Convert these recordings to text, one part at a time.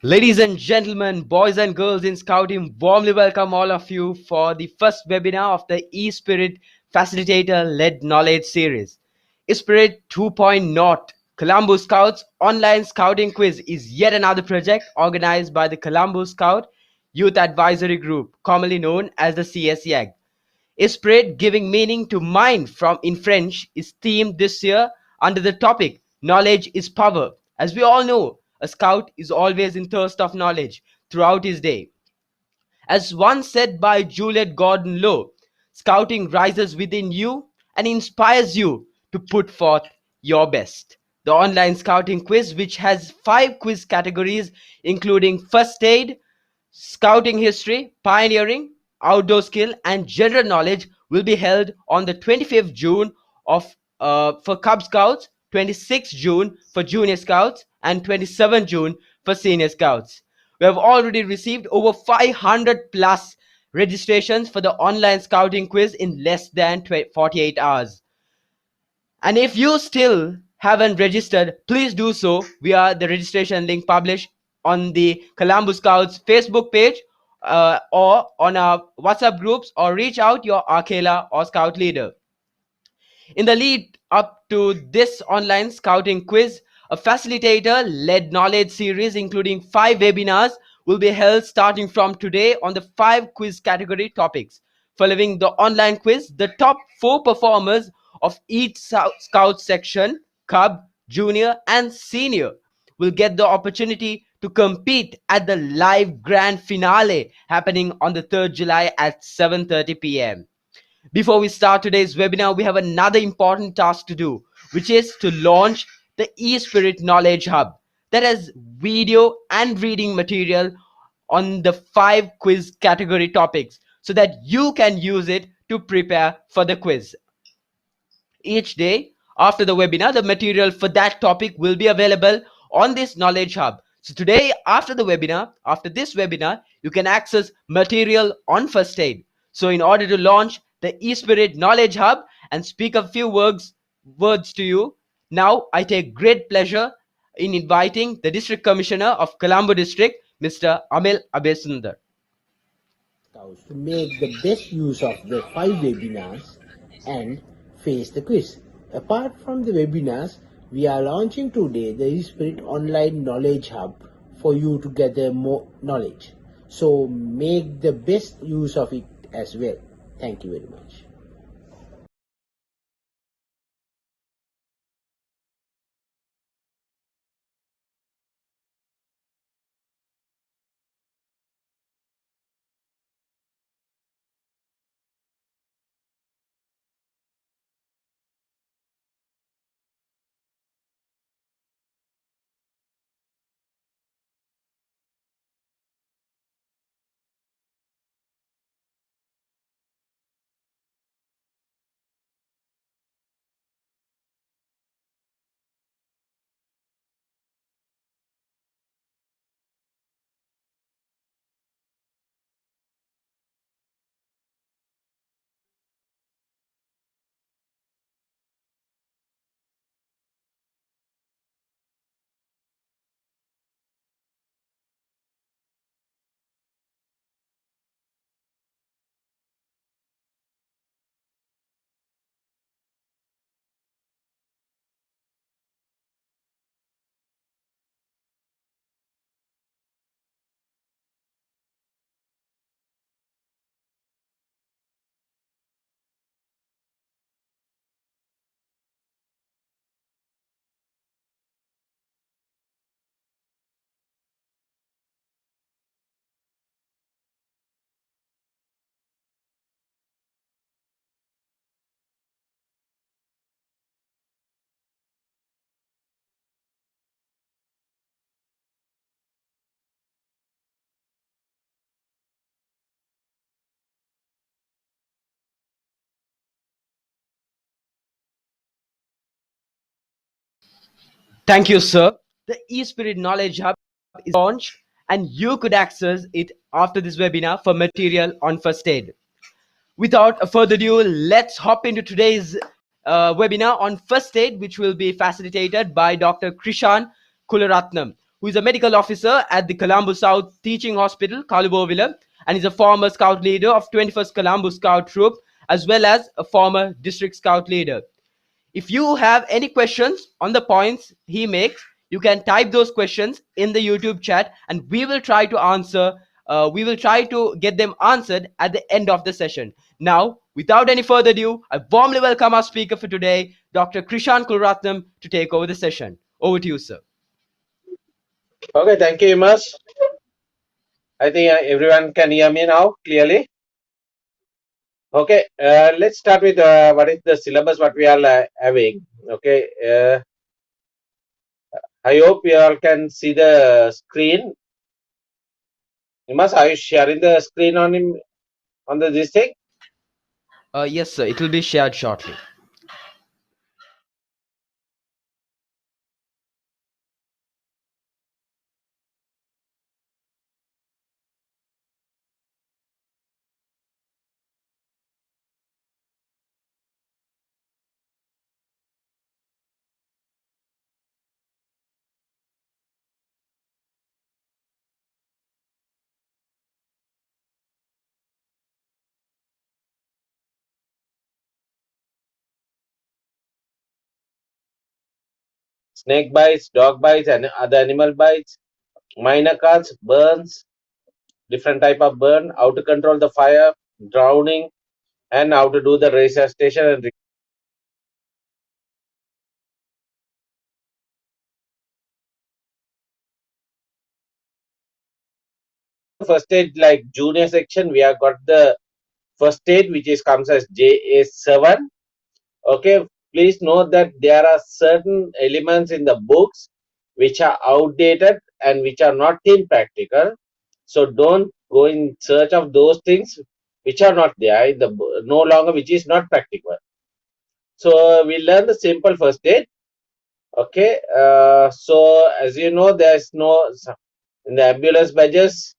Ladies and gentlemen, boys and girls in Scouting, warmly welcome all of you for the first webinar of the eSpirit Facilitator-led Knowledge Series. eSpirit 2.0 Colombo Scouts Online Scouting Quiz is yet another project organized by the Colombo Scout Youth Advisory Group, commonly known as the CSYAG. Esprit, giving meaning to mind from in French, is themed this year under the topic Knowledge is Power. As we all know, a scout is always in thirst of knowledge throughout his day. As once said by Juliet Gordon Low, scouting rises within you and inspires you to put forth your best. The online scouting quiz, which has 5 quiz categories including first aid, scouting history, pioneering, outdoor skill, and general knowledge, will be held on the 25th June for Cub Scouts, 26th June for Junior Scouts, and 27th June for Senior Scouts. We have already received over 500 plus registrations for the online scouting quiz in less than 48 hours. And if you still haven't registered, please do so via the registration link published on the Colombo Scouts Facebook page or on our WhatsApp groups, or reach out your ʀᴇᴱ or Scout leader. In the lead up to this online scouting quiz, a facilitator-led knowledge series including 5 webinars will be held starting from today on the 5 quiz category topics. Following the online quiz, the top 4 performers of each Scout section, Cub, Junior, and Senior, will get the opportunity to compete at the live grand finale happening on the 3rd July at 7:30 p.m. Before we start today's webinar, we have another important task to do, which is to launch the eSpirit Knowledge Hub that has video and reading material on the 5 quiz category topics so that you can use it to prepare for the quiz. Each day after the webinar, the material for that topic will be available on this Knowledge Hub. So today, after this webinar, you can access material on first aid. So in order to launch the eSpirit Knowledge Hub and speak a few words to you, now I take great pleasure in inviting the District Commissioner of Colombo District, Mr. Amil Abesundar. To make the best use of the 5 webinars and face the quiz. Apart from the webinars, we are launching today the eSpirit Online Knowledge Hub for you to gather more knowledge. So make the best use of it as well. Thank you very much. Thank you, sir. The eSpirit Knowledge Hub is launched and you could access it after this webinar for material on first aid. Without further ado, let's hop into today's webinar on first aid, which will be facilitated by Dr. Chrishan Kularatnam, who is a medical officer at the Colombo South Teaching Hospital, Colombo, and is a former scout leader of 21st Colombo Scout Troop, as well as a former district scout leader. If you have any questions on the points he makes, you can type those questions in the YouTube chat, and we will try to answer. We will try to get them answered at the end of the session. Now, without any further ado, I warmly welcome our speaker for today, Dr. Chrishan Kularatnam, to take over the session. Over to you, sir. Okay, thank you, Imas. I think everyone can hear me now clearly. Okay, let's start with what is the syllabus what we are having. Okay, I hope you all can see the screen. Imas, are you sharing the screen on this thing? Yes, sir. It will be shared shortly. Snake bites, dog bites, and other animal bites, minor cuts, burns, different type of burn, how to control the fire, drowning, and how to do the resuscitation and first aid. Like junior section, we have got the first aid, which is comes as JA7. Okay, please note that there are certain elements in the books which are outdated and which are not impractical. So don't go in search of those things which are not there in the no longer, which is not practical. So we learn the simple first aid. Okay, so as you know, there's no in the ambulance badges.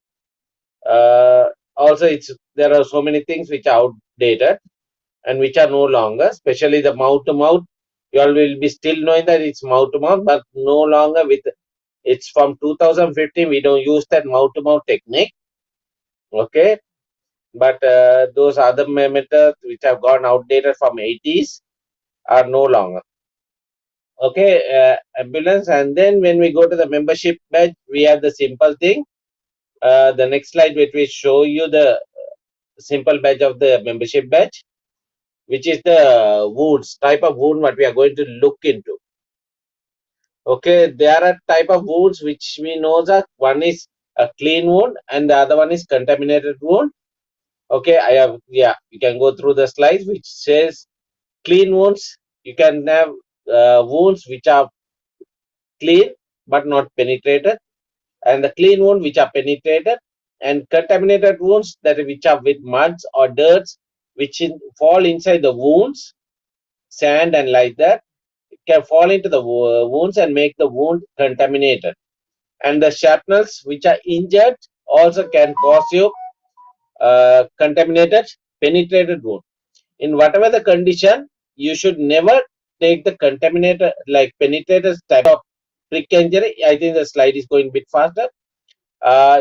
Also, there are so many things which are outdated and which are no longer, especially the mouth to mouth. You all will be still knowing that it's mouth to mouth, but no longer with it's from 2015. We don't use that mouth to mouth technique. Okay, but those other methods which have gone outdated from 80s are no longer. Okay, ambulance, and then when we go to the membership badge, we have the simple thing. The next slide, which will show you the simple badge of the membership badge, which is the wounds, type of wound what we are going to look into. Okay, there are type of wounds which we know that one is a clean wound and the other one is contaminated wound. Okay, I have, yeah, you can go through the slides which says clean wounds. You can have wounds which are clean but not penetrated, and the clean wound which are penetrated, and contaminated wounds that which are with muds or dirts which fall inside the wounds, sand and like that, it can fall into the wounds and make the wound contaminated. And the shrapnels which are injured also can cause you contaminated penetrated wound. In whatever the condition, you should never take the contaminated, like penetrated type of prick injury. I think the slide is going a bit faster.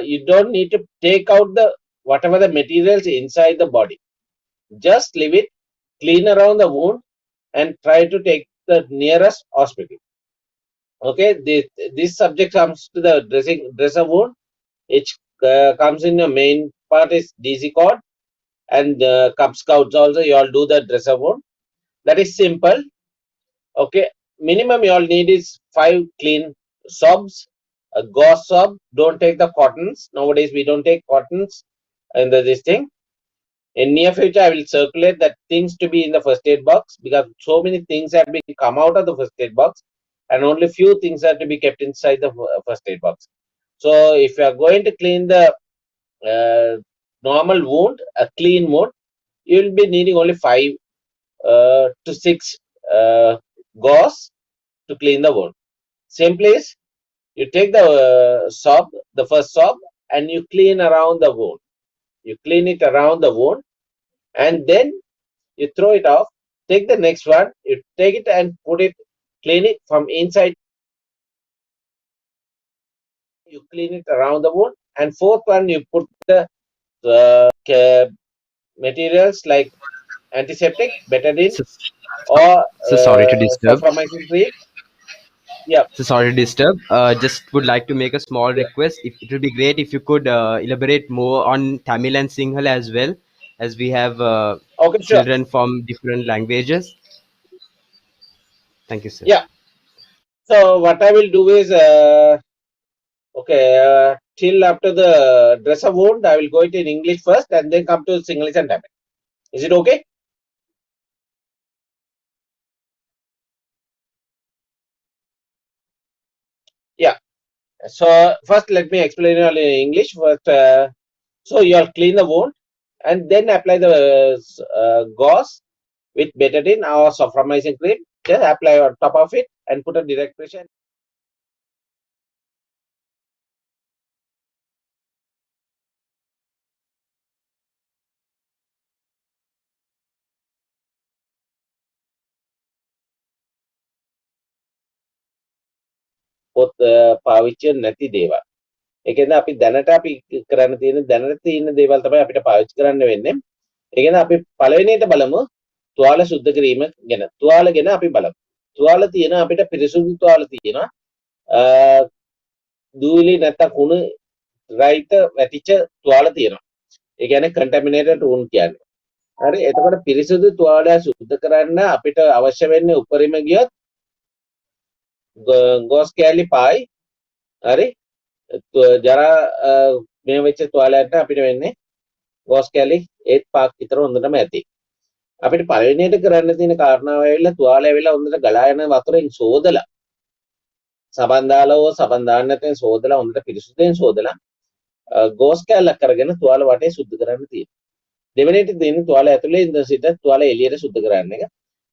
You don't need to take out the whatever the materials inside the body. Just leave it, clean around the wound, and try to take the nearest hospital. Okay, this subject comes to the dresser wound. It comes in the main part is DC cord, and Cub Scouts also you all do the dresser wound. That is simple. Okay, minimum you all need is 5 clean sobs, a gauze sob. Don't take the cottons. Nowadays we don't take cottons in this thing. In near future, I will circulate that things to be in the first aid box, because so many things have been come out of the first aid box, and only few things are to be kept inside the first aid box. So if you are going to clean the normal wound, a clean wound, you will be needing only 5 to 6 gauze to clean the wound. Simply is you take the sob, the first sob, and you clean around the wound. You clean it around the wound, and then you throw it off. Take the next one, you take it and put it, clean it from inside you clean it around the wound, and fourth one you put the materials like antiseptic, betadine, So, or so sorry to disturb. sulfamycin cream. Yeah. So sorry to disturb. Just would like to make a small Yeah. request. If it would be great if you could elaborate more on Tamil and Sinhala as well, as we have Okay, sure. children from different languages. Thank you, sir. Yeah. So what I will do is, okay, till after the dress of wound, I will go it in English first, and then come to Singlish and Tamil. Is it okay? Yeah. So first, let me explain it in English. First, so you'll clean the wound, and then apply the gauze with betadine or sulfamycin cream. Just apply on top of it and put a direct pressure. පොත් පාවිච්චි නැති දේවල්. ඒ කියන්නේ අපි දැනට අපි කරන්න තියෙන දැනට තියෙන දේවල් තමයි අපිට පාවිච්චි කරන්න වෙන්නේ. ඒ කියන්නේ අපි පළවෙනියට බලමු තුවාල සුද්ධ කිරීම ගැන. තුවාල ගැන අපි බලමු. තුවාල තියෙන අපිට පිරිසුදු තුවාල තියෙනවා. දූවිලි නැත්තම් කුණු රහිත වැටිච්ච තුවාල තියෙනවා. ඒ කියන්නේ contaminated wound කියන්නේ. හරි එතකොට පිරිසුදු තුවාලය සුද්ධ කරන්න අපිට අවශ්‍ය වෙන්නේ උපරිම ගියොත් ගොස් කෑලි පහයි. හරි ජරා මේ වෙච්ච තුවාලයට අපිට වෙන්නේ ගොස් කෑලි 5ක් විතර හොඳටම ඇති. අපිට පළවෙනියට කරන්න තියෙන කාරණාව ඇවිල්ලා තුවාලය ඇවිල්ලා හොඳට ගලා යන වතුරෙන් සෝදලා සබන් දාලා සබන් දාන්න නැත්නම් සෝදලා හොඳට පිරිසුදුෙන් සෝදලා ගොස් කෑල්ලක් කරගෙන තුවාල වටේ සුද්ධ කරන්න තියෙනවා. දෙවෙනියට තියෙන තුවාල ඇතුලේ ඉඳන් සිට තුවාල එළියට සුද්ධ කරන්න එක.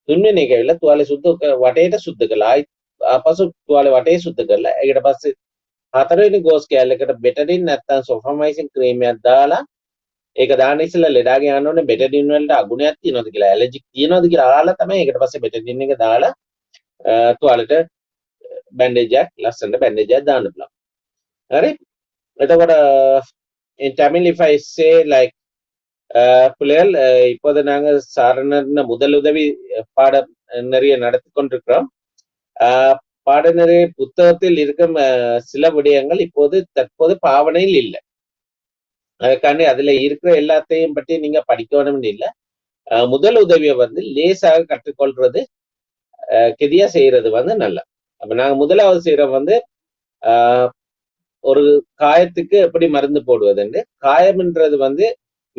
තුන්වෙනි එක ඇවිල්ලා තුවාලේ සුද්ධ වටේට සුද්ධ කළා. ආපසු තුවාලේ වටේ සුද්ධ කරලා ඒකට පස්සේ හතරවෙනි ගෝස් කෑල්ලකට බෙටඩින් නැත්තම් සොෆාමයිසින් ක්‍රීම් එකක් දාලා ඒක දාන්න ඉස්සෙල්ලා ලෙඩාගේ යන්න ඕනේ බෙටඩින් වලට අගුණයක් තියෙනවද කියලා ඇලර්ජික් තියෙනවද කියලා අහලා තමයි ඒකට පස්සේ බෙටඩින් එක දාලා තුවාලෙට බැන්ඩේජ් එකක් ලස්සනට බැන්ඩේජ් එකක් දාන්න පුළුවන්. හරි එතකොට in Tamil if I say like பிள்ளைகள் இப்போது நாங்கள் சாரணர்ன முதலுதவி பாட நிறைய நடத்தி கொண்டிருக்கிறோம். பாடநெறி புத்தகத்தில் இருக்கும் சில விடயங்கள் இப்போது தற்போது பாவனையில் இல்லை. அதுக்காண்டி அதுல இருக்கிற எல்லாத்தையும் பற்றி நீங்க படிக்கணும்னு இல்லை. முதல் உதவியை வந்து லேசாக கற்றுக்கொள்றது கெதியா செய்யறது வந்து நல்லா. அப்ப நாங்க முதலாவது செய்யறோம் வந்து ஒரு காயத்துக்கு எப்படி மருந்து போடுவதுன்னு. காயம்ன்றது வந்து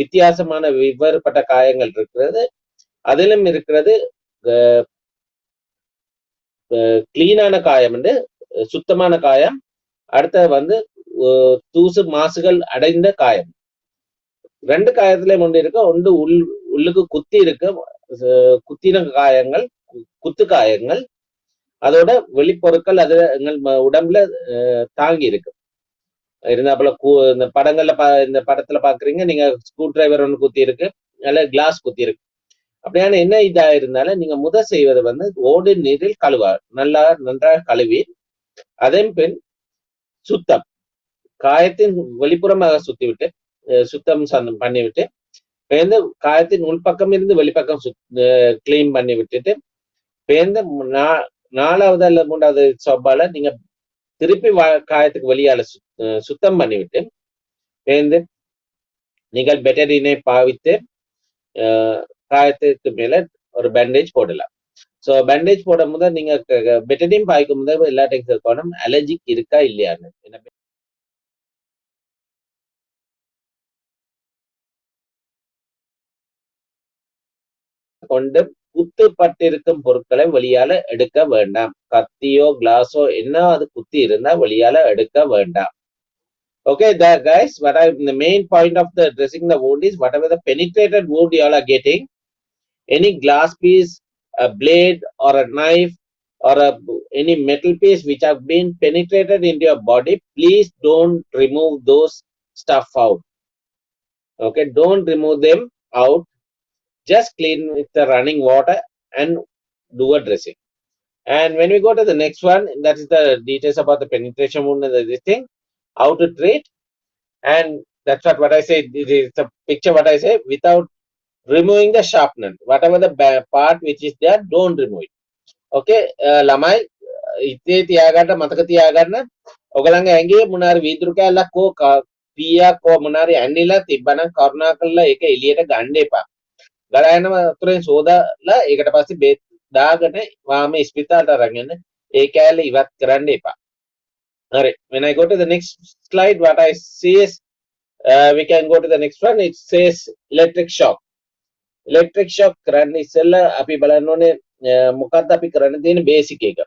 வித்தியாசமான வெவ்வேறுபட்ட காயங்கள் இருக்கிறது. அதிலும் இருக்கிறது கிளீனான காயம் வந்து சுத்தமான காயம், அடுத்த வந்து தூசு மாசுகள் அடைந்த காயம். ரெண்டு காயத்திலயும் ஒன்று இருக்கு. ஒன்று உள்ளுக்கு குத்தி இருக்கு, குத்தின காயங்கள், குத்து காயங்கள். அதோட வெளிப்பொருட்கள் அது எங்கள் உடம்புல தாங்கி இருக்கு. இருந்தாப்புல இந்த படங்கள்ல இந்த படத்துல பாக்குறீங்க நீங்க ஸ்க்ரூ டிரைவர் ஒன்று குத்தி இருக்கு, அல்ல கிளாஸ் குத்தி இருக்கு. அப்படியான என்ன இதா இருந்தாலும் நீங்க செய்வது வந்து ஓடு நீரில் கழுவார், நன்றாக கழுவி அதன் பின் சுத்தம் காயத்தின் வெளிப்புறமாக சுத்திவிட்டு சுத்தம் பண்ணிவிட்டு பேர்ந்து காயத்தின் உள்பக்கம் இருந்து வெளிப்பக்கம் கிளீன் பண்ணி விட்டுட்டு பேர்ந்து 4வது அல்ல 3வது சப்பால நீங்க திருப்பி காயத்துக்கு வெளியால சுத்தம் பண்ணிவிட்டு பேர்ந்து நீங்கள் பெட்டடினை பாவித்து காயத்துக்கு மேல ஒரு பேண்டேஜ் போடலாம். ஸோ பேண்டேஜ் போடும் போது நீங்க பெட்டடின் பாய்க்கும் போது எல்லாத்தையும் கேட்கணும் அலர்ஜிக் இருக்கா இல்லையான்னு. கொண்டு குத்துப்பட்டிருக்கும் பொருட்களை வெளியால எடுக்க வேண்டாம். கத்தியோ கிளாஸோ என்ன அது குத்தி இருந்தா வெளியால எடுக்க வேண்டாம். Okay, there guys, the main point of the dressing the wound is whatever the penetrated wound you all are getting, any glass piece, a blade or a knife or any metal piece which have been penetrated into your body, please don't remove those stuff out. Okay, don't remove them out. Just clean with the running water and do a dressing. And when we go to the next one, that is the details about the penetration wound and this thing. how to treat, and that's what I say. This is the picture what I say, without removing the sharpener. Whatever the part which is there, don't remove it. Okay, ළමයි ඉතේ තියාගන්න මතක තියාගන්න ඔයගලගේ ඇඟේ මොනාරි වීදුරු කැල්ලක් හෝ පීයක් හෝ මොනාරි ඇන්නිලා තිබ්බනම් කරුණාකරලා ඒක එළියට ගන්න එපා. ගලයන්ම වතුරෙන් සෝදාලා ඒකට පස්සේ බේත් දාගෙන වාම ඉස්පිතාලට අරන් යන්න. ඒ කැල්ල ඉවත් කරන්න එපා. හරි. When I go to the next slide, what I see is we can go to the next one. It says electric shock. Electric shock කරන්න ඉස්සෙල්ලා අපි බලන්න ඕනේ මොකක්ද අපි කරන්න තියෙන බේසික් එක.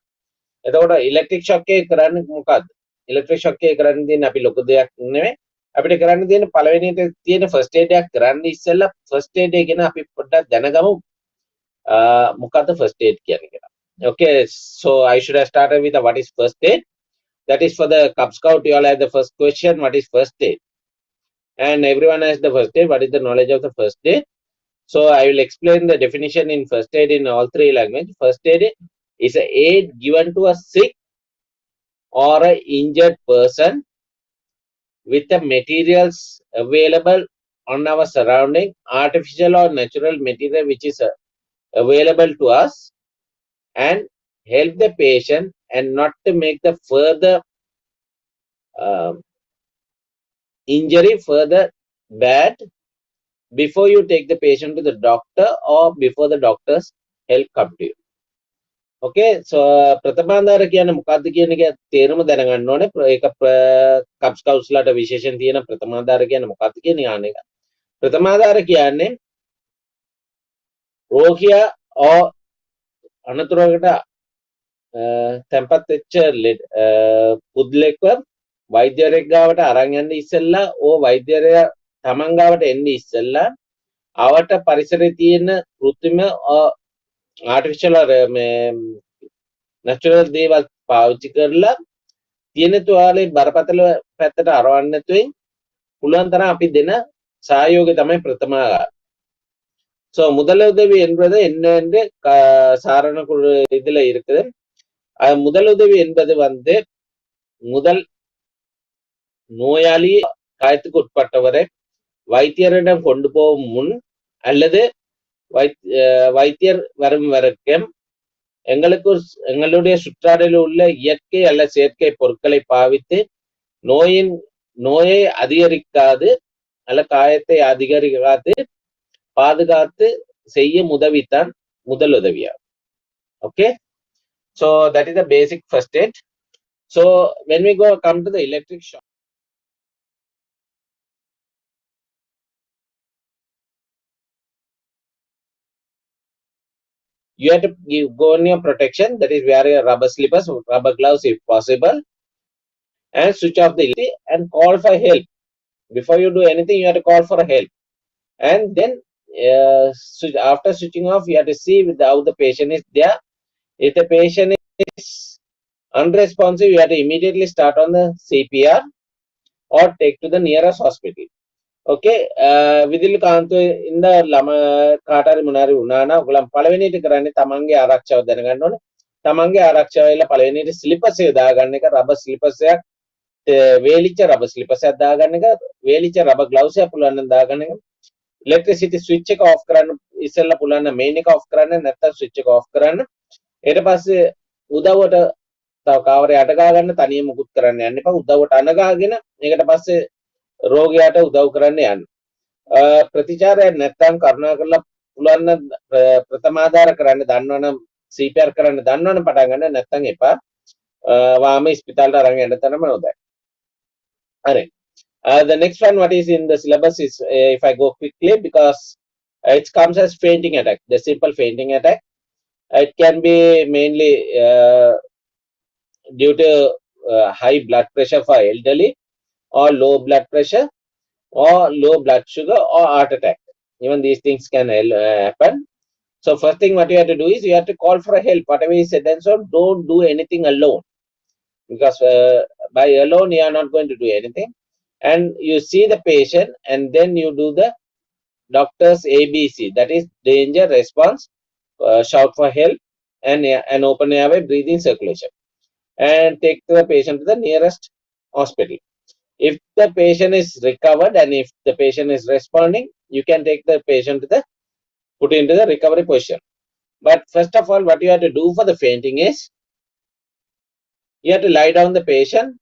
එතකොට ඉලෙක්ට්‍රික් ෂොක් එක කරන්නේ මොකක්ද? ඉලෙක්ට්‍රික් ෂොක් එක කරන්න තියෙන අපි ලොකු දෙයක් නෙවෙයි. අපිට කරන්න තියෙන පළවෙනියට තියෙන ෆස්ට් එයිඩ් එකක් කරන්න ඉස්සෙල්ලා ෆස්ට් එයිඩ් එක ගැන අපි පොඩ්ඩක් දැනගමු. මොකක්ද ෆස්ට් එයිඩ් කියන්නේ කියලා. Okay, so I should have started with what is first aid. That is for the Cub Scout. You all have the first question, what is first aid? And everyone has the first aid. What is the knowledge of the first aid? So I will explain the definition in first aid in all three languages. First aid is an aid given to a sick or an injured person with the materials available on our surrounding, artificial or natural material which is available to us, and help the patient and not to make the further injury further bad before you take the patient to the doctor or before the doctor's help come to you. Okay, so ප්‍රථමාන්දාර කියන්නේ මොකක්ද කියන එක තේරුම දැනගන්න ඕනේ. ඒක Cub Scouts ලාට විශේෂයෙන් තියෙන ප්‍රථමාන්දාර කියන්නේ මොකක්ද කියන එක. ප්‍රථමාන්දාර කියන්නේ රෝගියා අනතුරකට තැම්පත් වෙච්ච පුද්ගලෙක්ව වෛද්‍යවරයෙක් ගාවට අරන් යන්න ඉස්සෙල්ලා වෛද්‍යවරයා තමන් ගාවට එන්න ඉස්සෙල්ලා අවට පරිසරයේ තියෙන කෘත්‍රිම ආටිෆිෂල් නැචරල් දේවල් පාවිච්චි කරලා තියෙන තුවාලේ බරපතල පැත්තට අරවන්න නැතුවෙන් පුළුවන් තරම් අපි දෙන සහයෝගය තමයි ප්‍රථමාගාර. So முதலுதவி என்பது என்னென்று சாரண இதுல இருக்குது. முதலுதவி என்பது முதல் நோயாளி காயத்துக்கு உட்பட்டவரை வைத்தியரிடம் கொண்டு போகும் முன் அல்லது வைத்தியர் வரும் வரைக்கும் எங்களுடைய சுற்றாடலில் உள்ள இயற்கை அல்ல செயற்கை பொருட்களை பாவித்து நோயை அதிகரிக்காது அல்ல காயத்தை அதிகரிக்காது பாதுகாத்து செய்யும் உதவித்தான் முதலுதவியாகும். Okay, so that is the basic first aid. So when we come to the electric shock, you have to go on your protection, that is wear your rubber slippers, rubber gloves if possible, and switch off the electricity and call for help. Before you do anything, you have to call for help, and then after switching off, you have to see how the patient is there. If the patient is unresponsive, you have to immediately start on the CPR or take to the nearest hospital. Okay, විදිලි කාන්තෝ ඉන්න ළම කාටරි මොනාරි වුණා නම් ඔයගොල්ලන් පළවෙනියට කරන්නේ තමන්ගේ ආරක්ෂාව දැනගන්න ඕනේ. තමන්ගේ ආරක්ෂාව වෙලා පළවෙනියට ස්ලිපර්ස් එක දාගන්න එක, රබර් ස්ලිපර්ස් එකක්, වේලිච්ච රබර් ස්ලිපර්ස් එකක් දාගන්න එක, වේලිච්ච රබර් ග්ලව්ස් එකක් පුළුවන් නම් දාගන්න එක. ඉලෙක්ට්‍රිසිටි ස්විච් එක ඔෆ් කරන්න ඉස්සෙල්ලා පුළුවන් නම් මේන් එක ඔෆ් කරන්න, නැත්නම් ස්විච් එක ඔෆ් කරන්න. ඊට පස්සේ උදව්වට තව කාමරේ අට ගා ගන්න, තනියම මුකුත් කරන්න යන්න එපා. උදව්වට අනගාගෙන ඒකට පස්සේ රෝගියාට උදව් කරන්න යන්න. ප්‍රතිචාරයක් නැත්නම් කරුණාකරලා පුළුවන් නම් ප්‍රථමාදාර කරන්න දන්නවනම් CPR කරන්න දන්නවනම් පටන් ගන්න, නැත්නම් එපා. වාම ඉස්පිතාලට අරන් යන්න තරම හොඳයි. හරි. The next one what is in the syllabus is if I go quickly because it comes as fainting attack, the simple fainting attack. It can be mainly due to high blood pressure for elderly, or low blood pressure, or low blood sugar, or heart attack. Even these things can happen. So first thing what you have to do is you have to call for help. Whatever is said and so, don't do anything alone, because by alone you are not going to do anything. And you see the patient and then you do the doctor's ABC, that is danger response, shout for help, and open airway breathing circulation, and take the patient to the nearest hospital. If the patient is recovered and if the patient is responding, you can take the patient to the put into the recovery position. But first of all, what you have to do for the fainting is you have to lie down the patient,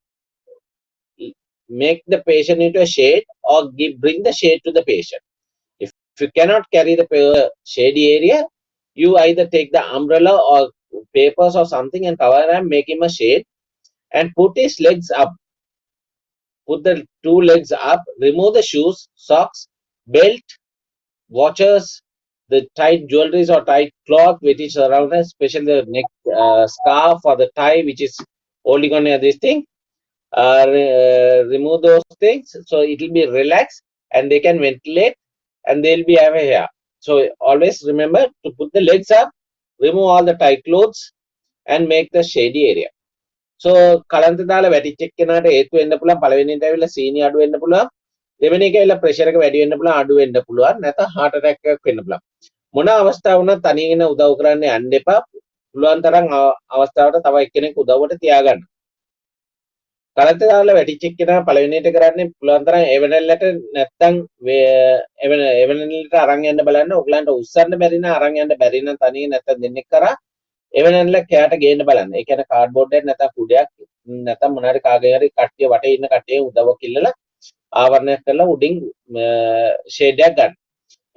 make the patient into a shade, or bring the shade to the patient. If you cannot carry the shady area, you either take the umbrella or papers or something and cover and make him a shade and put his legs up. Put the two legs up, remove the shoes, socks, belt, watches, the tight jewelries or tight cloth which is around us, especially the neck scarf or the tie which is holding on this thing. Remove those things so it will be relaxed and they can ventilate and they'll be have a hair. So always remember to put the legs up, remove all the tight clothes and make the shady area. So කලන්ත දාලා වැටිච්ච එක්කෙනාට හේතු වෙන්න පුළුවන් පළවෙනිට ඇවිල්ලා සීනි අඩු වෙන්න පුළුවන් දෙවෙනි එක ඇවිල්ලා ප්‍රෙෂර් එක වැඩි වෙන්න පුළුවන් අඩු වෙන්න පුළුවන් නැත්නම් heart attack එකක් වෙන්න පුළුවන් මොන අවස්ථාව වුණත් තනියෙන් උදව් කරන්න යන්න එපා පුළුවන් තරම් අවස්ථාවට තව එක්කෙනෙක් උදව්වට තියාගන්න කලන්ත දාලා වැටිච්ච එක්කෙනා පළවෙනිට කරන්නේ පුළුවන් තරම් එවනල්ලට නැත්නම් එවනල්ලට අරන් යන්න බලන්න ඔයගලන්ට උස්සන්න බැරි නම් අරන් යන්න බැරි නම් තනියෙන් නැත්නම් දෙන්නෙක් කරා එවනල්ල කැට ගේන්න බලන්න. ඒ කියන්නේ කාඩ්බෝඩ් එකක් නැත්නම් කුඩයක් නැත්නම් මොනාරි කාගේ හරි කට්ටිය වටේ ඉන්න කට්ටිය උදව්වක් ඉල්ලලා ආවරණයක් කරලා උඩින් ෂේඩ් එකක් ගන්න.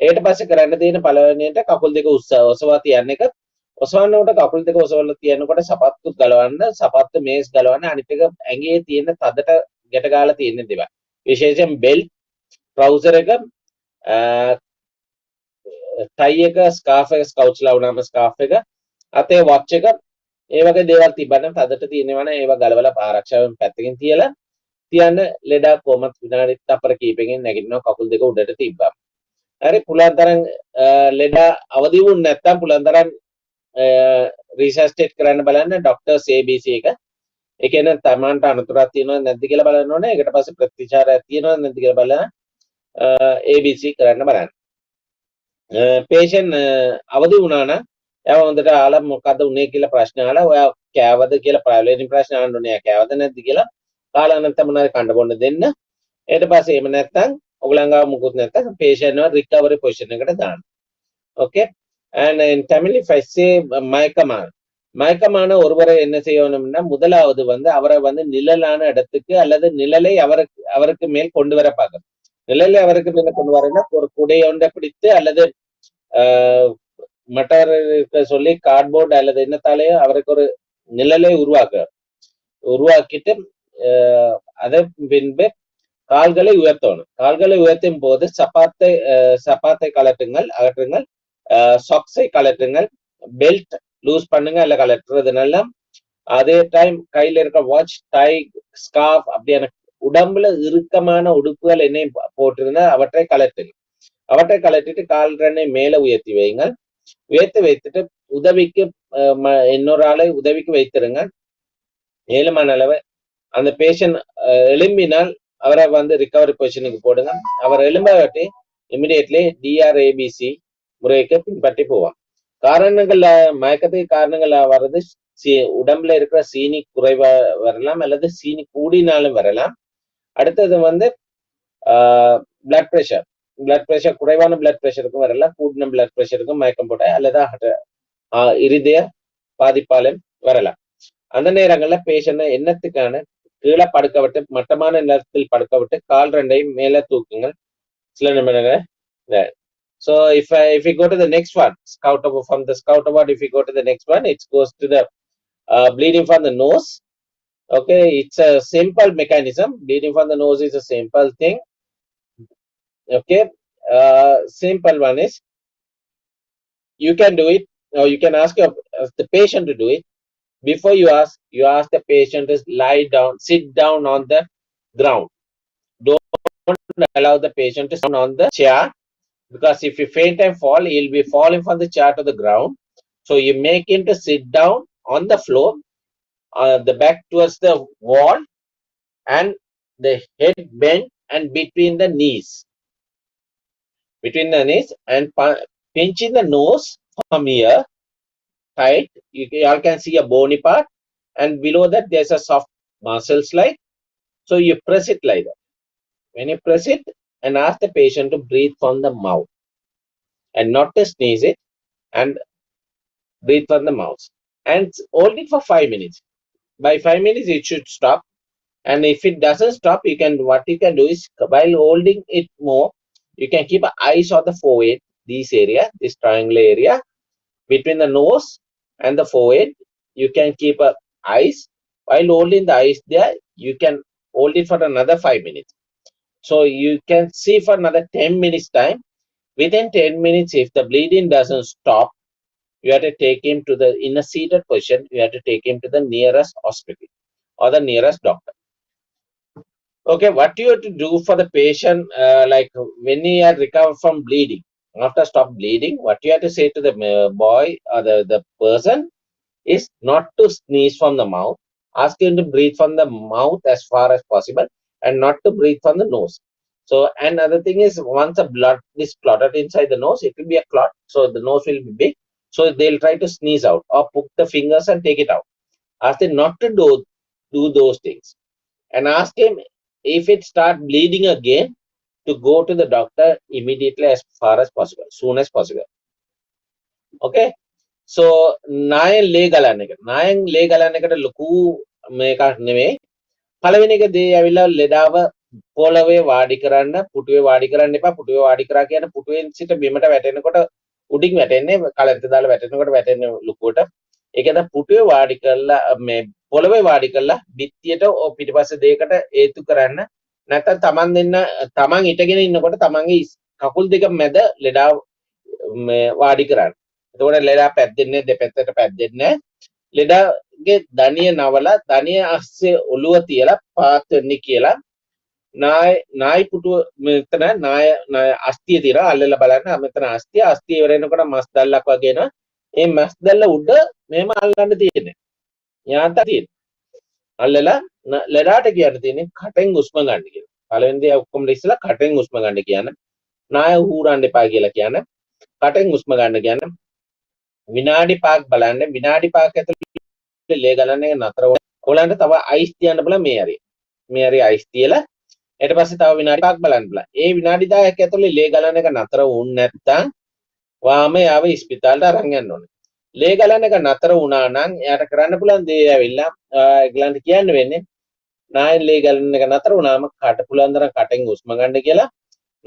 ඊට පස්සේ කරන්න තියෙන පළවෙනියට කකුල් දෙක ඔසවා තියන්න එක. ඔසවනකොට කකුල් දෙක ඔසවලා තියනකොට සපත්තු ගලවන්න, සපත්තු මේස් ගලවන්න අනිත් එක ඇඟේ තියෙන තදට ගැට ගාලා තියෙන දේවල්. විශේෂයෙන් බෙල්ට්, ට්‍රවුසර් එක, ටයි එක, ස්කාර්ෆ් එක, ස්කවුට්ස්ලා වුණාම ස්කාර්ෆ් එක අතේ වොච් එක ඒ වගේ දේවල් තිබ්බනම් තදට තියෙනවා නම් ඒවා ගලවලා ආරක්ෂාවෙන් පැත්තකින් තියලා තියන්න ලෙඩා කොහොමත් විනාඩි තප්පර කිහිපකින් නැගිටිනවා කකුල් දෙක උඩට තිබ්බා. හරි පුළුවන් තරම් ලෙඩා අවදි වුණ නැත්නම් පුළුවන් තරම් රිසස්ටේට් කරන්න බලන්න ડોක්ටර්ස් ABC එක. ඒ කියන්නේ තමන්ට අනතුරක් තියෙනවද නැද්ද කියලා බලන්න ඕනේ. ඒකට පස්සේ ප්‍රතිචාරයක් තියෙනවද නැද්ද කියලා බලන්න ABC කරන්න බලන්න. patient අවදි වුණා නම් එයා හොඳට ආලා මොකද්ද උනේ කියලා ප්‍රශ්න අහලා ඔයා කෑවද කියලා පළවෙනි ප්‍රශ්න අහන්න ඕනේ. එයා කෑවද නැද්ද කියලා කාලා නැත්නම් මොනවාරි කන්න බොන්න දෙන්න. ඊට පස්සේ එහෙම නැත්නම් ඔයගලංගාව මුකුත් නැත්නම් patient එක recovery position එකට දාන්න. Okay, and in Tamil if I say மயக்கமான ஒருவரை என்ன செய்யணும்னா முதலாவது வந்து அவரை வந்து நிழலான இடத்துக்கு அல்லது நிழலை அவருக்கு மேல் கொண்டு வர பார்க்கணும். நிழலை அவருக்கு மேல கொண்டு வரேன்னா ஒரு குடை ஒன்றை பிடித்து அல்லது மற்றவர்களுக்கு சொல்லி கார்ட்போர்டு அல்லது என்னத்தாலேயோ அவருக்கு ஒரு நிழலை உருவாக்கிட்டு அதை பின்பு கால்களை உயர்த்தணும். கால்களை உயர்த்தும் போது சப்பாத்தை அகற்றுங்கள், சாக்ஸை கலட்டுங்கள், பெல்ட் லூஸ் பண்ணுங்க இல்ல கலட்டுறதுனால அதே டைம் கையில இருக்க வாட்ச், டை, ஸ்கார்ஃப் அப்படியான உடம்புல இறுக்கமான உடுப்புகள் என்ன போட்டிருந்தா அவற்றை கலட்டிட்டு கால் ரெண்டை மேல உயர்த்தி வையுங்கள். உயர்த்தி வைத்துட்டு உதவிக்கு இன்னொரு ஆளை உதவிக்கு வைத்திருங்க. ஏழுமான அளவு அந்த பேஷண்ட் எழும்பினால் அவரை வந்து ரிகவரி பொசிஷனுக்கு போடுங்க. அவர் எழும்பாட்டி இமிடியேட்லி DRABC முறைக்கு பின்பற்றி போவான். காரணங்கள் மயக்கத்துக்கு காரணங்கள் வர்றது உடம்புல இருக்கிற சீனி குறைவா வரலாம் அல்லது சீனி கூடினாலும் வரலாம். அடுத்தது வந்து பிளட் பிரஷர் குறைவான பிளட் பிரஷருக்கும் வரலாம், கூடின பிளட் பிரஷருக்கும் மயக்கம் போட்ட அல்லது இருதய பாதிப்பாலும் வரலாம். அந்த நேரங்கள்ல பேஷண்ட் என்னத்துக்கான கீழே படுக்க விட்டு மட்டமான நேரத்தில் படுக்க விட்டு கால் ரெண்டையும் மேல தூக்குங்கள் சில நிமிடங்கள். So if we go to the next one, from the scout award, if we go to the next one, it goes to the bleeding from the nose. Okay, it's a simple mechanism. Bleeding from the nose is a simple thing. Okay, simple one is you can do it, or you can ask the patient to do it. Before you ask the patient to sit down on the ground. Don't allow the patient to sit on the chair, because if you faint and fall, he'll be falling from the chair to the ground. So you make him to sit down on the floor, the back towards the wall, and the head bent and between the knees, and pinching the nose from here tight. You all can see a bony part, and below that there's a soft muscles like. So you press it like that. When you press it, and ask the patient to breathe from the mouth and not to sneeze it, and breathe from the mouth, and hold it for 5 minutes. By 5 minutes, it should stop. And if it doesn't stop, what you can do is, while holding it more, you can keep eyes on the forehead, this area, this triangular area between the nose and the forehead. You can keep eyes. While holding the eyes there, you can hold it for another 5 minutes. So you can see for another 10 minutes time. Within 10 minutes, if the bleeding doesn't stop, you have to take him to the, in a seated position, you have to take him to the nearest hospital or the nearest doctor. Okay, what you have to do for the patient, like when he had recovered from bleeding, after stop bleeding, what you have to say to the boy or the person is not to sneeze from the mouth. Ask him to breathe from the mouth as far as possible and not to breathe from the nose. So, another thing is, once the blood is clotted inside the nose, it will be a clot. So, the nose will be big. So, they'll try to sneeze out or put the fingers and take it out. Ask them not to do those things. And ask him, if it start bleeding again, to go to the doctor immediately as far as possible, soon as possible. Okay. So නායෙන් ලේ ගලන්න එක. නායෙන් ලේ ගලන්න එකට ලොකු මේකක් නෙමෙයි. පළවෙනි එක දේ ඇවිල්ලා ලෙඩාව පොළවේ වාඩි කරන්න, පුටුවේ වාඩි කරන්න එපා. පුටුවේ වාඩි කරා කියන්නේ පුටුවෙන් සිට බිමට වැටෙනකොට උඩින් වැටෙන්නේ, කලන්ත දාලා වැටෙනකොට වැටෙන්නේ ලොකුවට. ඒක තමයි පුටුවේ වාඩි කරලා මේ පොළවේ වාඩි කරලා බිත්තියට පිටිපස්සේ දෙයකට හේතු කරන්න. නැත්නම් තමන් දෙන්න, තමන් හිටගෙන ඉන්නකොට තමන්ගේ කකුල් දෙක මැද ලෙඩාව වාඩි කරන්න. එතකොට ලෙඩා පැද්දෙන්නේ දෙපැත්තට පැද්දෙන්නේ. ලෙඩාගේ දණිය නවලා දණිය අස්සේ ඔළුව තියලා පාත් වෙන්නේ කියලා නායි පුටුව මෙතන නාය අස්තිය තියලා අල්ලලා බලන්න. මෙතන අස්තිය ඉවරනකොට මස් දැල්ලක් වගේ එනවා. මේ මස් දැල්ල උඩ මෙහෙම අල්ලන්න තියෙන්නේ. යාන්ත තියෙන්නේ. අල්ලලා ලෙඩාට කියන්න තියෙන්නේ කටෙන් හුස්ම ගන්න කියලා. පළවෙනි දේ ඔක්කොම ඉස්සලා කටෙන් හුස්ම ගන්න කියන්න. නාය හූරන්න එපා කියලා කියන්න. කටෙන් හුස්ම ගන්න කියන්න. විනාඩි 5ක් බලන්න. විනාඩි 5ක් ඇතුළත ලේ ගලන එක නතර වුණා. ඔයගලන්ට තව අයිස් තියන්න බලා මේ හරිය අයිස් තියලා ඊට පස්සේ තව විනාඩි 5ක් බලන්න බලා. ඒ විනාඩි 10ක් ඇතුළේ ලේ ගලන එක නතර වුණ නැත්නම් වාම යාව ඉස්පිතාලට අරන් යන්න ඕනේ. ලේ ගලන එක නතර වුණා නම් එයාට කරන්න පුළුවන් දේ ඇවිල්ලා ඒගලන්ට කියන්න වෙන්නේ නායෙන් ලේ ගලන එක නතර වුණාම කට පුළුවන් තරම් කටෙන් හුස්ම ගන්න කියලා.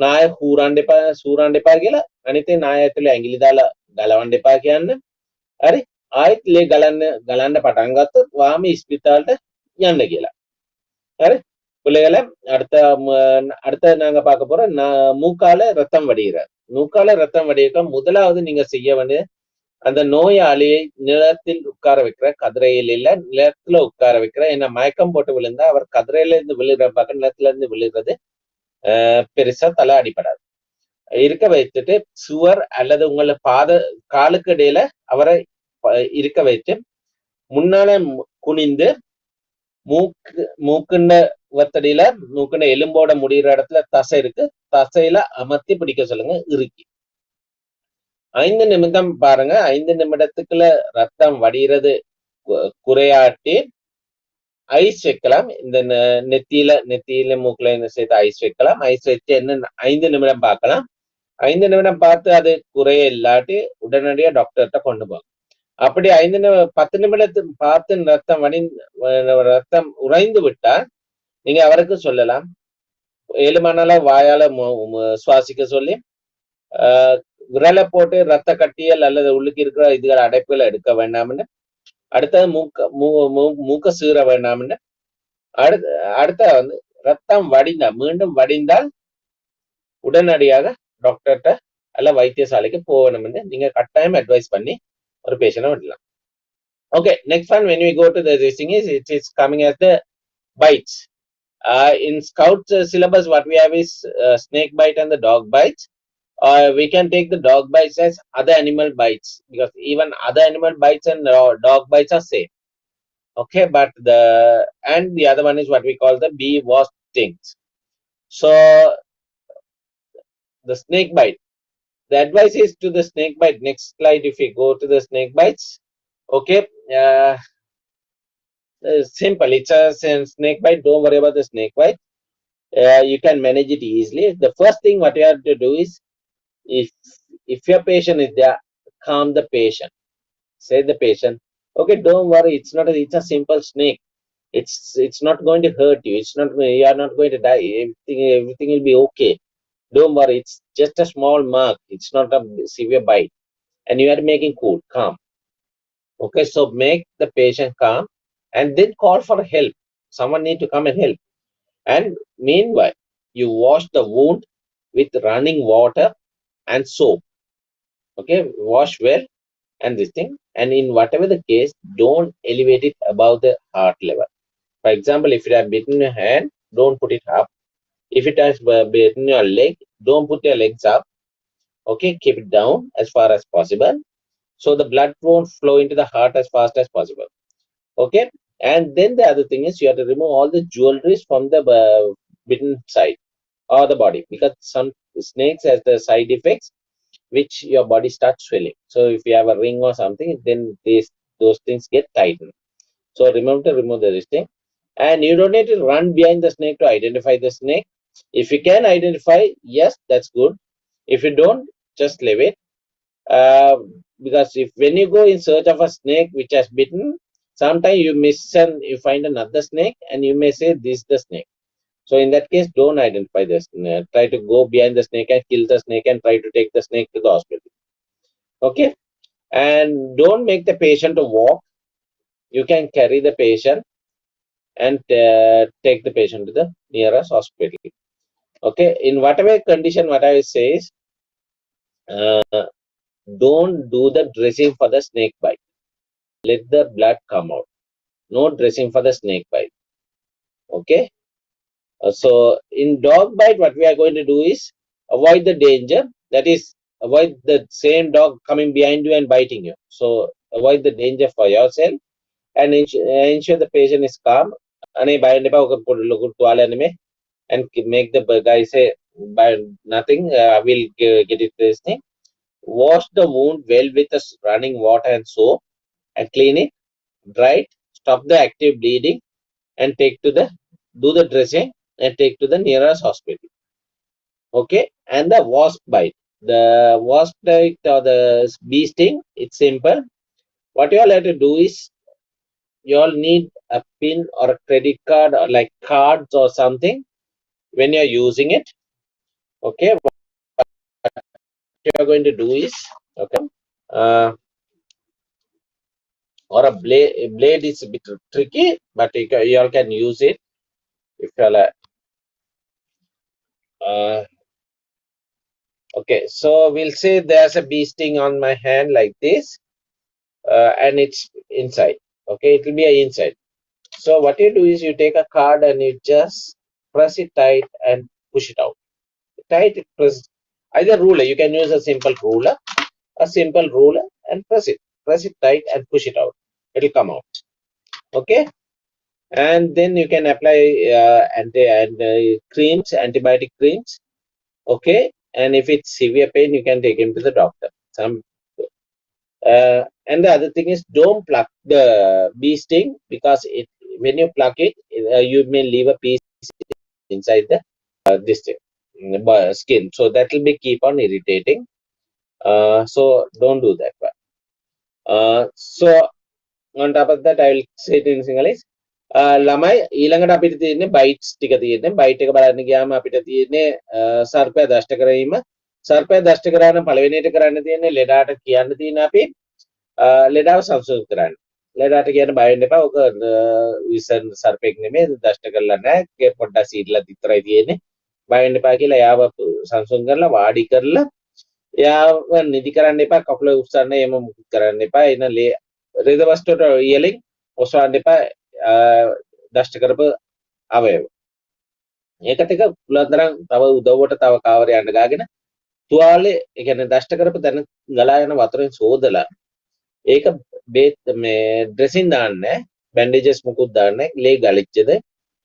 නාය හූරන්න එපා කියලා. අනිත් ඒ නාය ඇතුලේ ඇඟිලි දාලා ගලවන්න එපා කියන්න. හරි. ආයෙත් ලේ ගලන්න පටන් ගත්තොත් වාම ඉස්පිතාලට යන්න කියලා. சரி பிள்ளைகளை அடுத்த நாங்க பார்க்க போற மூக்கால ரத்தம் வடிகிற முதலாவது நீங்க செய்ய வேண்டிய அந்த நோயாளியை நிலத்தில் உட்கார வைக்கிற, கதிரையில் இல்ல நிலத்துல உட்கார வைக்கிற. ஏன்னா மயக்கம் போட்டு விழுந்தா அவர் கதிரையில இருந்து விழுகிற பக்கம் நிலத்துல இருந்து விழுகிறது பெருசா தலை அடிப்படாது. இருக்க வைத்துட்டு சுவர் அல்லது உங்களை காலுக்கு இடையில அவரை இருக்க வைத்து முன்னால குனிந்து மூக்குண்ட வத்தடியில மூக்குண்ட எலும்போட முடிகிற இடத்துல தசை இருக்கு, தசையில அமர்த்தி பிடிக்க சொல்லுங்க இறுக்கி. 5 நிமிடம் பாருங்க. 5 நிமிடத்துக்குள்ள ரத்தம் வடிகிறது குறையாட்டி ஐஸ் வைக்கலாம். இந்த நெத்தியில மூக்குல சேர்த்து ஐஸ் வைக்கலாம். ஐஸ் வச்சு என்ன 5 நிமிடம் பார்க்கலாம். 5 நிமிடம் பார்த்து அது குறைய இல்லாட்டி உடனடியா டாக்டர்கிட்ட கொண்டு போங்க. அப்படி 10 நிமிடத்துக்கு பார்த்து ரத்தம் உறைந்து விட்டால் நீங்க அவருக்கு சொல்லலாம், 7 மணி நேரம் வாயால சுவாசிக்க சொல்லி விரலை போட்டு ரத்த கட்டியல் அல்லது உள்ளுக்கு இருக்கிற இதுகள் அடைப்புகளை எடுக்க வேண்டாம்னு, அடுத்தது மூக்க சீர வேண்டாம்னு, அடுத்த ரத்தம் மீண்டும் வடிந்தால் உடனடியாக டாக்டர்கிட்ட அல்ல வைத்தியசாலைக்கு போகணும்னு நீங்க கட்டாயம் அட்வைஸ் பண்ணி ஒரு பேஷண்ட விடலாம். Okay, next one, when we go to this thing is, it is coming as the bites. In Scout syllabus, what we have is snake bite and the dog bites. We can take the dog bites as other animal bites, because even other animal bites and dog bites are same. Okay, but the other one is what we call the bee wasp stings. So the snake bite, the advice is to the snake bite. Next slide, if we go to the snake bites. Okay, simple. It's a snake bite. Don't worry about the snake bite. You can manage it easily. The first thing what you have to do is, if your patient is there, calm the patient. Say the patient, okay, don't worry. It's a simple snake. It's not going to hurt you. You are not going to die. Everything will be okay. Don't worry. It's just a small mark. It's not a severe bite. And you are making cool, calm. Okay, so make the patient calm and then call for help. Someone need to come and help. And meanwhile, you wash the wound with running water and soap. Okay, wash well and this thing. And in whatever the case, don't elevate it above the heart level. For example, if it has bitten your hand, don't put it up. If it has bitten your leg, don't put your legs up. Okay, keep it down as far as possible, so the blood won't flow into the heart as fast as possible. Okay, and then the other thing is you have to remove all the jewelries from the bitten side or the body, because some snakes has the side effects which your body starts swelling. So if you have a ring or something, then those things get tightened. So remember to remove this thing. And you don't need to run behind the snake to identify the snake. If you can identify, yes, that's good. If you don't, just leave it. Because if when you go in search of a snake which has bitten, sometimes you miss and you find another snake and you may say this is the snake. So in that case, don't identify the snake. Try to go behind the snake and kill the snake and try to take the snake to the hospital. Okay, and don't make the patient to walk. You can carry the patient and take the patient to the nearest hospital. Okay, in whatever condition, what I say is, don't do the dressing for the snake bite. Let the blood come out. No dressing for the snake bite. Okay. So in dog bite, what we are going to do is avoid the danger. That is, avoid the same dog coming behind you and biting you. So avoid the danger for yourself and ensure the patient is calm. And make the guy say, by nothing, I will get it this thing. Wash the wound well with running water and soap and clean it, dry it, stop the active bleeding, and do the dressing and take to the nearest hospital. Okay, and the wasp bite. The wasp bite or the bee sting, it's simple. What you all have to do is, you all need a pin or a credit card or like cards or something when you're using it. Okay, what you're going to do is, okay, or a blade is a bit tricky, but you all can use it if you're like, okay, so we'll say there's a bee sting on my hand like this, and it's inside. Okay, it will be inside. So what you do is, you take a card and you just press it tight and push it out. Tight, press either ruler. You can use a simple ruler, and press it tight and push it out. It will come out. Okay, and then you can apply antibiotic creams. Okay, and if it's severe pain, you can take him to the doctor. And the other thing is, don't pluck the bee sting, because when you pluck it, you may leave a piece inside the this thing, skin. So that will be keep on irritating. So don't do that one. So on top of that, I will say it in Sinhalese. ළමයි ඊළඟට අපිට තියෙන්නේ bytes ටික තියෙන්නේ. Bite එක බලන්න ගියාම අපිට තියෙන්නේ සර්පය දෂ්ට කිරීම. සර්පය දෂ්ට කරන පළවෙනියට කරන්න තියෙන්නේ ලෙඩාට කියන්න තියෙන අපි ලෙඩාව සංසුන් කරන්න. ලෙඩාට කියන්න බය වෙන්න එපා. ඔක විසන් සර්පෙක් නෙමෙයි, දෂ්ට කරලා නැහැ. පොඩ්ඩක් සීඩ්ලා විතරයි තියෙන්නේ. බය වෙන්න එපා කියලා එයාව සංසුන් කරලා වාඩි කරලා එයාව නිදි කරන්න එපා. කකුල උස්සන්න එහෙම මුකුත් කරන්න එපා. එන රෙද වස්තුවට ඉයලින් ඔසවන්න එපා. දෂ්ට කරපු අවයව. ඒකට එක පුලතරම් තව උදව්වට තව කාවරය යන්න ගාගෙන තුවාලේ, ඒ කියන්නේ දෂ්ට කරපු තැන ගලා යන වතුරෙන් සෝදලා ඒක බේත් මේ ඩ්‍රෙසින් දාන්නේ, බැන්ඩේජස් මුකුත් දාන්නේ, ලේ ගලිච්චද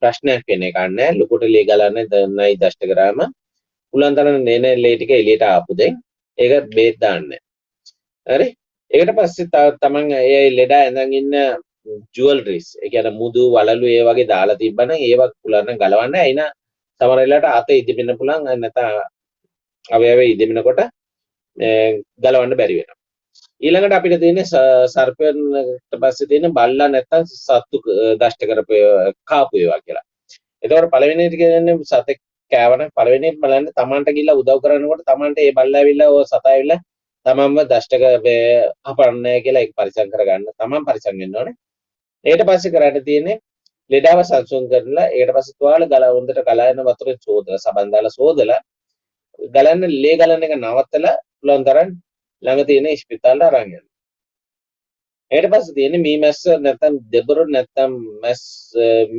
ප්‍රශ්නයක් වෙන්නේ නැහැ. ලොකුට ලේ ගලන්නේ නැයි දෂ්ට කරාම පුලතරම් නේ ලේ ටික එළියට ආපු දෙන් ඒක බේත් දාන්නේ. හරි, ඒකට පස්සේ තමන් ඒ ලෙඩ ඇඳන් ඉන්න ජුවල්රිස් ඒ කියන්නේ මුදු වලලු ඒ වගේ දාලා තිබ්බනම් ඒව කුලරණ ගලවන්න ඇයින සමහර වෙලාවට අත ඉදින්න පුළුවන් නැත්නම් අවයව ඉදිනකොට ගලවන්න බැරි වෙනවා ඊළඟට අපිට තියෙන්නේ සර්පයන්ට පස්සේ තියෙන බල්ලා නැත්නම් සත්තු දෂ්ට කරපු කාපු ඒවා කියලා. එතකොට පළවෙනි එක කියන්නේ සතෙක් කෑවන පළවෙනි බලන්න තමන්ට ගිහිල්ලා උදව් කරනකොට තමන්ට ඒ බල්ලා ඇවිල්ලා ඔය සතා ඇවිල්ලා තමන්ව දෂ්ට අපරන්නේ කියලා ඒක පරිසම් කරගන්න තමන් පරිසම් වෙන්න ඕනේ. ඊට පස්සේ කරන්න තියෙන්නේ ලෙඩාව සංසුන් කරලා ඊට පස්සේ තුවාල හොඳට ගලන වතුරේ සෝදලා සබන් දාලා සෝදලා ගලන්න ලේ ගලන එක නවත්තලා පුළුවන් තරම් ළඟ තියෙන ස්පිතාලට අරන් යන්න. ඊට පස්සේ තියෙන්නේ මීමැස්ස නැත්නම් දෙබර නැත්නම්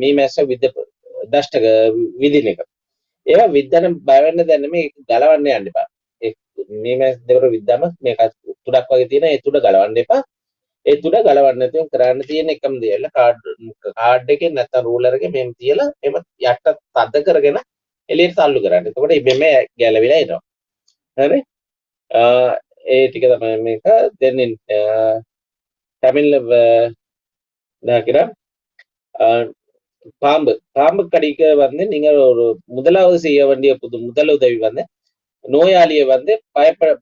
මීමැස්ස දෂ්ට විදින එක. ඒවා විද්දන බය වෙන්න දැන් මේ ගලවන්න යන්න එපා. ඒ මීමැස්ස දෙබර විද්දම මේක තුඩක් වගේ තියෙන ඒ තුඩ ගලවන්න එපා. ඒ තුඩ ගලවන්න නැතුව කරන්න තියෙන එකම දේ කාඩ් එකේ නැත්නම් රූලර් එකේ මෙහෙම තියලා එම යට තද කරගෙන එළියට තල්ලු කරන්න. එතකොට ඉබේම ගැලවිලා එනවා. හරි? ඒ ටික තමයි මේක දෙන්නේ தமிழ்ல இருக்கிற பாம்பு கடிக்க வந்து நீங்க ஒரு முதலாவது செய்ய வேண்டிய முதல் உதவி வந்து நோயாளியை வந்து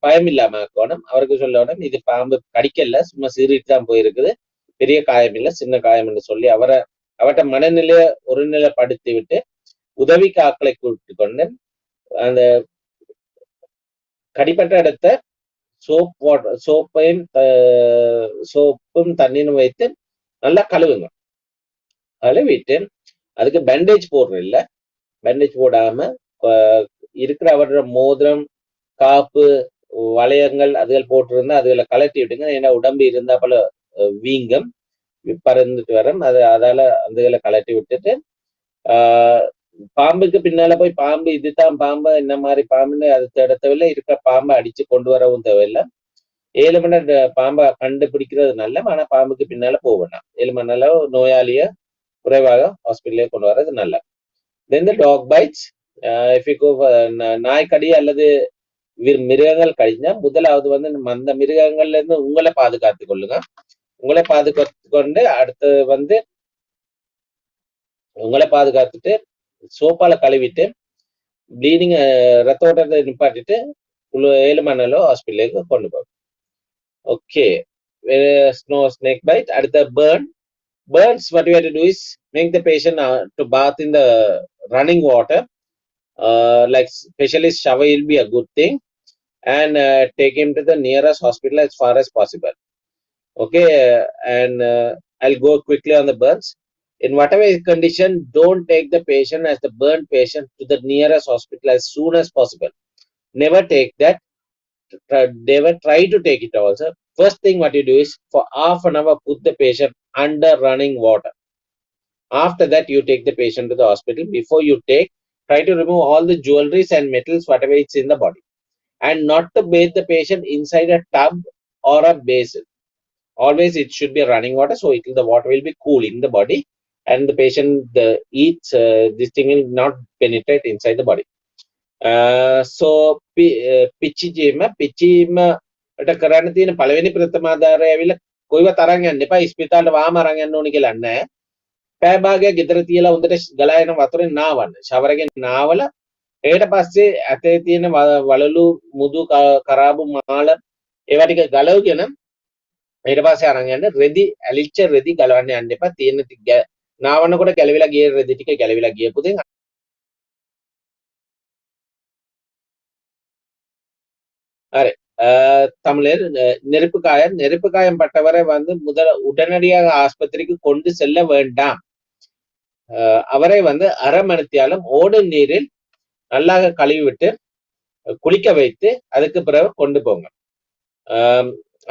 பயம் இல்லாம ஆக்கணும் அவருக்கு சொல்லணும் இது பாம்பு கடிக்கல சும்மா சீறிட்டு தான் போயிருக்குது பெரிய காயம் இல்லை சின்ன காயம் என்று சொல்லி அவர்கிட்ட மனநிலைய ஒருநிலைப்படுத்தி விட்டு உதவிக்கு ஆட்களை கூப்பிட்டு கொண்டு அந்த கடிப்பட்ட இடத்த சோப்பும் தண்ணியும் வைத்து நல்லா கழுவுங்க கழுவிட்டு அதுக்கு பேண்டேஜ் போடுறோம் இல்ல பேண்டேஜ் போடாம இருக்கிற அவரோட மோதிரம் காப்பு வளையங்கள் அதுகள் போட்டிருந்தா அதுகளை கலட்டி விட்டுங்க ஏன்னா உடம்பு இருந்தா போல வீங்கம் பறந்துட்டு வரும் அதால அதுகளை கலட்டி விட்டுட்டு பாம்புக்கு பின்னால போய் பாம்பு இதுதான் பாம்பு என்ன மாதிரி பாம்புன்னு அது தேட தேவையில்லை இருக்கிற பாம்பை அடிச்சு கொண்டு வரவும் தேவையில்லை 7 மணி நேரம் பாம்பை கண்டுபிடிக்கிறது நல்ல ஆனா பாம்புக்கு பின்னால போக வேண்டாம் 7 மணி நேரம் நோயாளிய குறைவாக ஹாஸ்பிட்டலே கொண்டு வர்றது நல்ல then the dog bites if you go நாய்க்கடி அல்லது மிருகங்கள் கடிஞ்சா முதலாவது வந்து அந்த மிருகங்கள்ல இருந்து உங்களை பாதுகாத்து கொள்ளுங்க உங்களை பாதுகாத்து கொண்டு அடுத்து வந்து உங்களை பாதுகாத்துட்டு சோப்பால கழுவிட்டு ப்ளீடிங் ரத்த ஓட்டத்தை நிப்பாட்டிட்டு 7 மணி நேரம் ஹாஸ்பிட்டலுக்கு கொண்டு போகும் ஓகே no snake bite அடுத்த burns what you have to do is make the patient to bath in the running water like specialist shower will be a good thing and take him to the nearest hospital as far as possible okay and I'll go quickly on the burns in whatever condition don't take the patient as the burn patient to the nearest hospital as soon as possible never take that never try to take it also first thing what you do is for half an hour put the patient under running water after that you take the patient to the hospital before you try to remove all the jewelries and metals whatever it's in the body and not to bathe the patient inside a tub or a basin always it should be running water so the water will be cool in the body and the patient eats this thing will not penetrate inside the body so පිච්චීම කරන්න තියෙන පළවෙනි ප්‍රථමාධාරය ඇවිල්ලා කොයිවත් අරන් යන්න එපා ඉස්පිතාලට වාම අරන් යන්න ඕනේ කියලා නැහැ පෑ භාගයක් ගෙදර තියලා හොඳට ගලා යන වතුරෙන් නාවන්න shower එකෙන් නාවලා ඊට පස්සේ ඇතේ තියෙන වලලු මුදු කරාබු මාළ ඒවා ටික ගලවගෙන ඊට පස්සේ අරන් යන්න රෙදි ඇලිච්ච රෙදි ගලවන්න යන්න එපා තියෙන නාවනකොට ගැලවිලා ගිය රෙදි ටික ගැලවිලා ගියපු දෙන් හරි தமிழர் நெருப்பு காயம் பட்டவரை வந்து உடனடியாக ஆஸ்பத்திரிக்கு கொண்டு செல்ல வேண்டாம் அவரை வந்து அரை மணித்தியாலும் ஓடும் நீரில் நல்லா கழுவி விட்டு குளிக்க வைத்து அதுக்கு பிறகு கொண்டு போங்க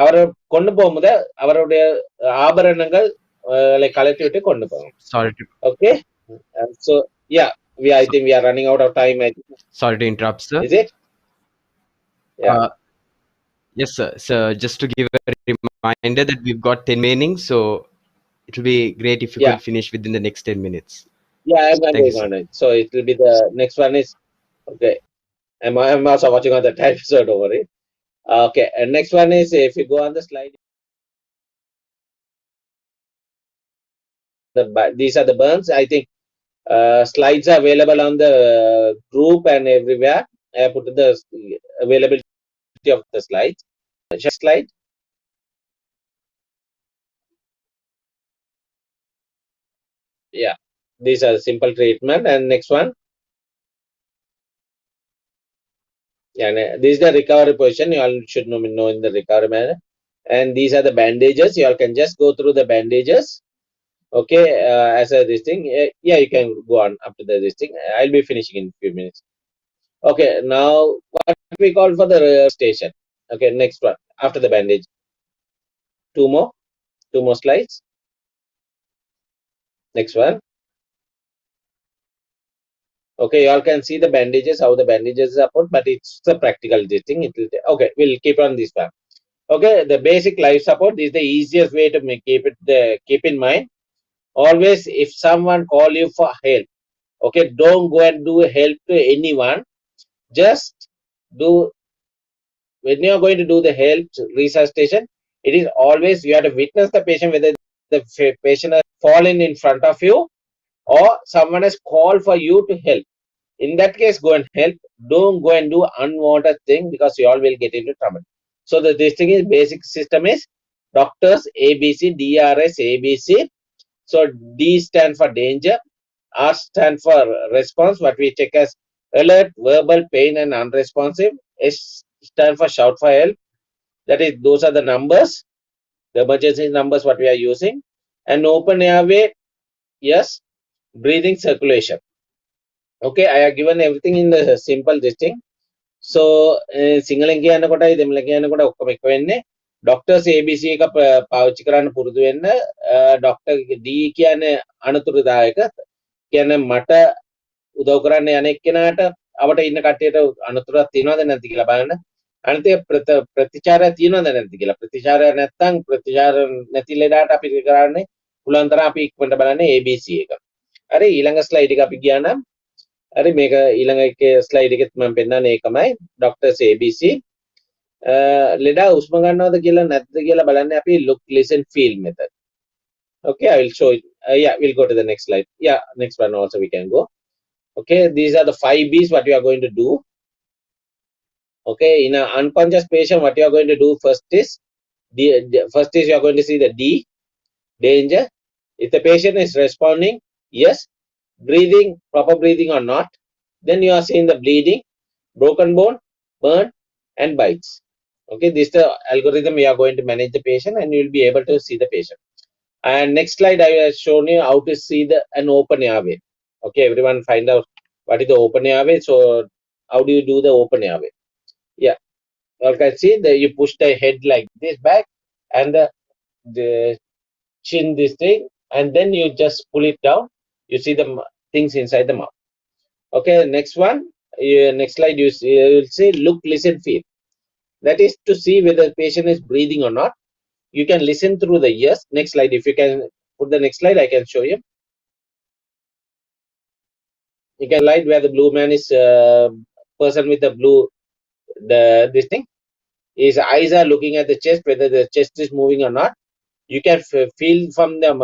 அவரை கொண்டு போகும்போது அவருடைய ஆபரணங்கள் கலட்டி விட்டு கொண்டு போங்க okay so yeah I think we are running out of time sorry to interrupt sir is it yeah yes sir so just to give a reminder that we've got 10 remaining so it will be great if you could finish within the next 10 minutes yeah I'm going on it so it will be the next one is okay I'm also watching on the time so don't worry okay and next one is if you go on the slide these are the burns. I think slides are available on the group and everywhere. I put the availability of the slides. Slide. Yeah, these are simple treatment. And next one. Yeah, and this is the recovery position. You all should know in the recovery manner. And these are the bandages. You all can just go through the bandages. Okay, as a this thing. Yeah, you can go on up to this thing. I'll be finishing in a few minutes. Okay, now what we call for the station. Okay, next one after the bandage. Two more slides. Next one. Okay, you all can see the bandages, how the bandages are put, but it's a practical this thing. It will okay, we'll keep on this one. Okay, the basic life support is the easiest way to keep in mind. Always, if someone call you for help, okay, don't go and do help to anyone. Just do when you are going to do the help resuscitation. It is always you have to witness the patient whether the patient has fallen in front of you or someone has called for you to help. In that case, go and help. Don't go and do unwanted thing because you all will get into trouble. So this thing is basic system is doctors ABC, DRS ABC. So D stand for danger, R stand for response, what we check as alert, verbal, pain, and unresponsive. S stand for shout for help. That is, those are the numbers, the emergency numbers what we are using. And open airway, yes, breathing circulation. Okay, I have given everything in the simple this thing. So සිංහලෙන් කියන්න කොටයි දෙමළෙන් කියන්න කොට ඔක්කොම එක වෙන්නේ ડોක්ටර්ස් ABC එක පාවිච්චි කරන්න පුරුදු වෙන්න ડોක්ටර් D කියන්නේ අනතුරුදායක කියන්නේ මට උදව් කරන්න යන එක්කෙනාට අපට ඉන්න කට්ටියට අනතුරක් තියනවද නැද්ද කියලා බලන්න අනිත් ප්‍රතිචාරය තියනවද නැද්ද කියලා ප්‍රතිචාරය නැත්නම් ප්‍රතිචාර නැති ලෙඩට අපි කරන්නේ පුළුවන් තරම් අපි ඉක්මනට බලන්නේ ABC එක හරි ඊළඟ ස්ලයිඩ් එක අපි ගියා නම් හරි මේක ඊළඟ එකේ ස්ලයිඩ් එකෙත් මම පෙන්නන්නේ ඒකමයි ડોක්ටර්ස් ABC ලෙඩා උස්ම ගන්නවද කියලා නැද්ද කියලා බලන්නේ අපි look listen feel method. Okay, I will show it. Yeah, we'll go to the next slide. Yeah, next one also we can go. Okay, these are the 5 B's what you are going to do. Okay, in an unconscious patient what you are going to do first is you are going to see the D, danger. If the patient is responding yes, breathing, proper breathing or not, then you are seeing the bleeding, broken bone, burn, and bites. Okay, this is the algorithm we are going to manage the patient and you will be able to see the patient. And next slide I have shown you how to see an open airway. Okay, everyone find out what is the open airway. So how do you do the open airway? Yeah, you can see that you push the head like this back and the chin this thing and then you just pull it down. You see the things inside the mouth. Okay, next one. Next slide you will see look, listen, feel. That is to see whether the patient is breathing or not. You can listen through the ears. Next slide, if you can put the next slide, I can show you. You can slide where the blue man is person with the blue this thing. His eyes are looking at the chest, whether the chest is moving or not. You can feel from the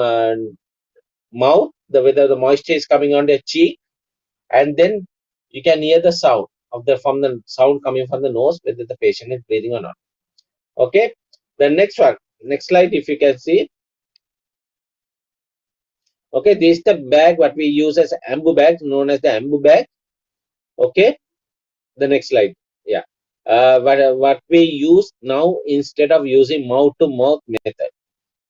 mouth whether the moisture is coming on the cheek, and then you can hear the sound of the sound coming from the nose whether the patient is breathing or not. Okay, the next one, next slide, if you can see. Okay, this is the bag what we use as Ambu Bag, known as the Ambu Bag. Okay, the next slide. Yeah, what we use now instead of using mouth to mouth method.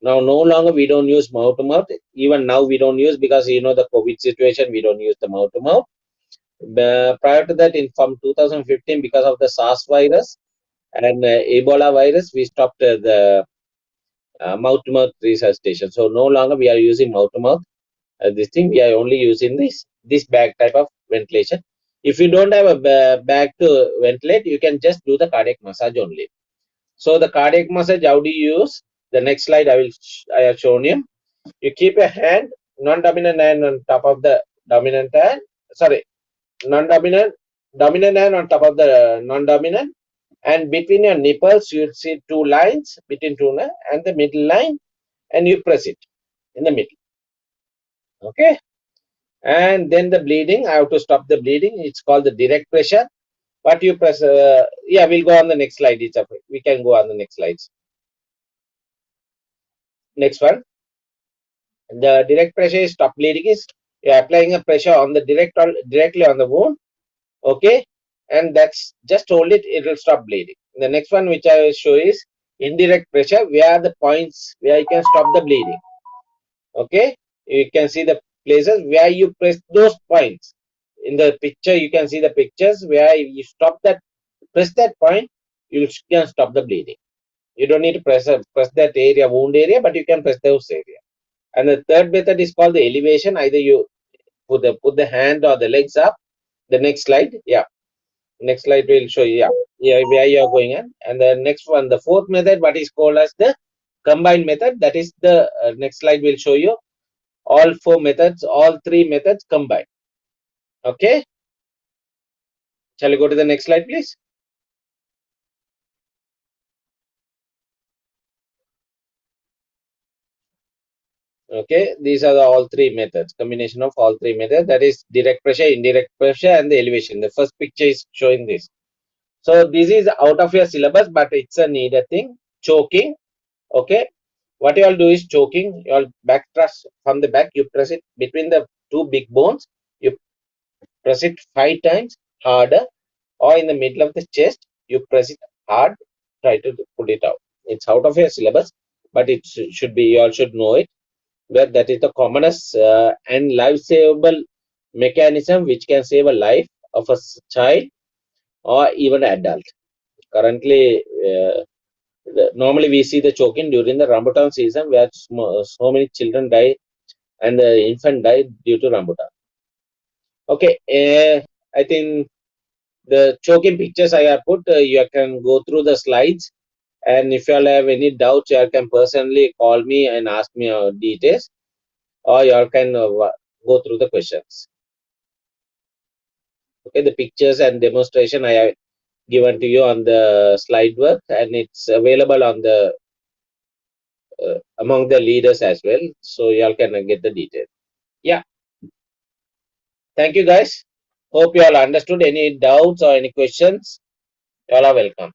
Now no longer we don't use mouth to mouth. Even now we don't use because you know the COVID situation, we don't use the mouth to mouth. Prior to that, from 2015, because of the SARS virus and Ebola virus, we stopped the mouth to mouth resuscitation. So no longer we are using mouth to mouth. This thing we are only using this bag type of ventilation. If you don't have a bag to ventilate, you can just do the cardiac massage only. So the cardiac massage, how do you use? The next slide I have shown you. You keep a hand, non-dominant hand on top of the dominant hand. Sorry, dominant hand on top of the non-dominant, and between your nipples you see two lines between two and the middle line, and you press it in the middle. Okay, and then the bleeding, I have to stop the bleeding. It's called the direct pressure. But you press, yeah, we'll go on the next slide. It's okay. We can go on the next slides. Next one. The direct pressure is stop bleeding is you're applying a pressure on the directly on the wound. Okay, and that's just hold it, it will stop bleeding. The next one which I will show is indirect pressure, where are the points where you can stop the bleeding. Okay, you can see the places where you press those points. In the picture, you can see the pictures where you stop that, press that point, you can stop the bleeding. You don't need to press that area, wound area, but you can press those area. And the third method is called the elevation. Either you put the hand or the legs up. The next slide, yeah. Next slide will show you, yeah, where you are going on. And the next one, the fourth method, what is called as the combined method. That is the next slide will show you all four methods, all three methods combined. Okay. Shall we go to the next slide, please? Okay, these are the all three methods, combination of all three methods. That is direct pressure, indirect pressure, and the elevation. The first picture is showing this. So this is out of your syllabus, but it's a needed thing. Choking. Okay, what you all do is choking. You all back thrust from the back. You press it between the two big bones. You press it 5 times harder, or in the middle of the chest. You press it hard. Try to put it out. It's out of your syllabus, but it should be. You all should know it. That is the commonest and life-savable mechanism which can save a life of a child or even adult. Currently, normally we see the choking during the rambutan season, where so many children die and the infant died due to rambutan. Okay, I think the choking pictures I have put, you can go through the slides, and if you all have any doubts, you can personally call me and ask me details, or you all can go through the questions. Okay, the pictures and demonstration I have given to you on the slide work, and it's available on the among the leaders as well, so y'all can get the detail. Yeah, thank you guys. Hope you all understood. Any doubts or any questions, y'all are welcome.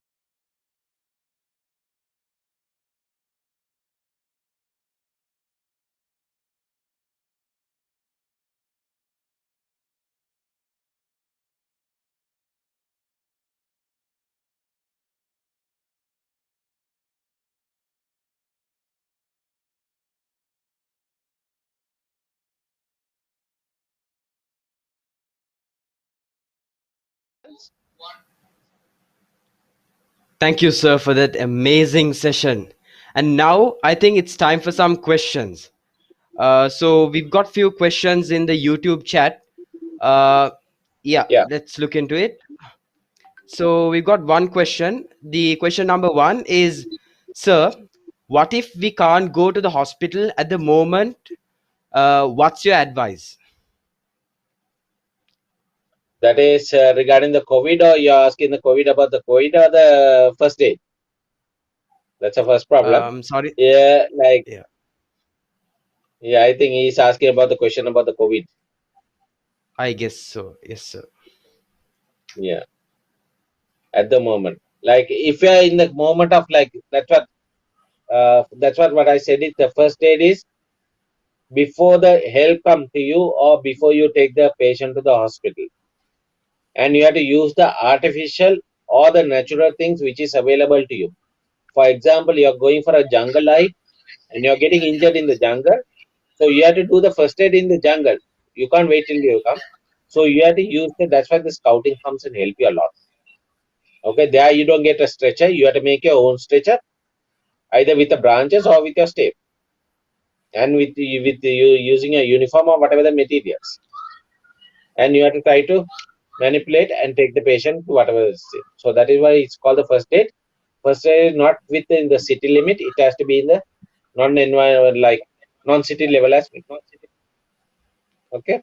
Thank you, sir, for that amazing session. And now I think it's time for some questions. So we've got few questions in the YouTube chat. Uh, yeah, Yeah, let's look into it. So we've got one question. The question number one is, sir, what if we can't go to the hospital at the moment? What's your advice? that is regarding the COVID, or you're asking the COVID about the COVID or the first aid? That's the first problem. Sorry. Yeah, like, Yeah, yeah, I think he's asking about the question about the COVID. I guess so. Yes, sir. Yeah, at the moment, like if you're in the moment of like, that's what I said is the first aid is before the help come to you or before you take the patient to the hospital, and you have to use the artificial or the natural things which is available to you. For example, you are going for a jungle life and you are getting injured in the jungle, so you have to do the first aid in the jungle. You can't wait till you come, so you have to use the, that's why the scouting comes and help you a lot. Okay, there you don't get a stretcher, you have to make your own stretcher, either with the branches or with your step, and with you using a uniform or whatever the materials, and you have to try to manipulate and take the patient to whatever is it. So that is why it's called the first aid. First aid is not within the city limit, it has to be in the non-environment, like non-city level as well. Okay,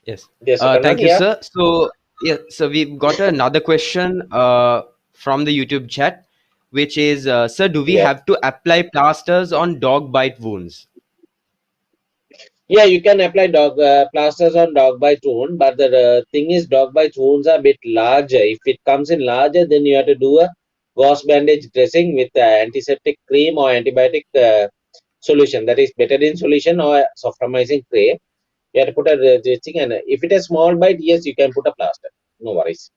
Yes. the second one, Thank you, yeah. sir. So, yeah, so we've got another question from the YouTube chat, which is, sir, do we Yeah, have to apply plasters on dog bite wounds? Yeah, you can apply dog plasters on dog bite wound, but the thing is, dog bite wounds are a bit larger. If it comes in larger, then you have to do a gauze bandage dressing with antiseptic cream or antibiotic solution, that is betadine solution or soframycin spray. You have to put a dressing, and if it is small bite, yes, you can put a plaster. No worries.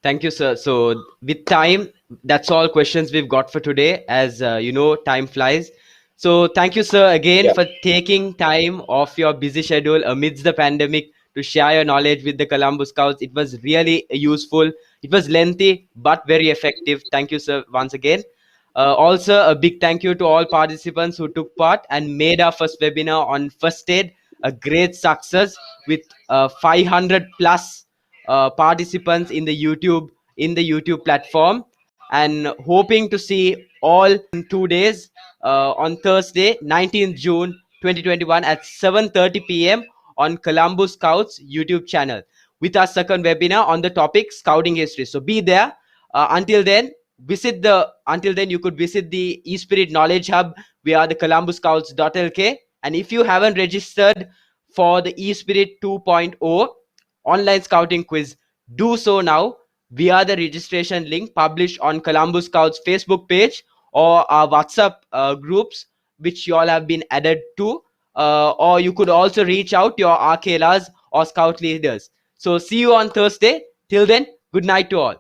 Thank you, sir. So, with time, that's all questions we've got for today. As time flies. So, thank you, sir, again Yeah. for taking time off your busy schedule amidst the pandemic to share your knowledge with the Colombo Scouts. It was really useful. It was lengthy but very effective. Thank you, sir, once again. Also, a big thank you to all participants who took part and made our first webinar on first aid a great success with 500 plus participants in the YouTube platform, and hoping to see all in 2 days on Thursday, 19th June 2021 at 7:30 p.m. on Colombo Scouts YouTube channel with our second webinar on the topic scouting history. So be there. Until then you could visit the eSpirit Knowledge Hub via the columbuscouts.lk, and if you haven't registered for the eSpirit 2.0 online scouting quiz, do so now via the registration link published on Colombo Scouts Facebook page or our WhatsApp groups which you all have been added to, or you could also reach out to your ʀᴇ or scout leaders. So see you on Thursday. Till then, good night to all.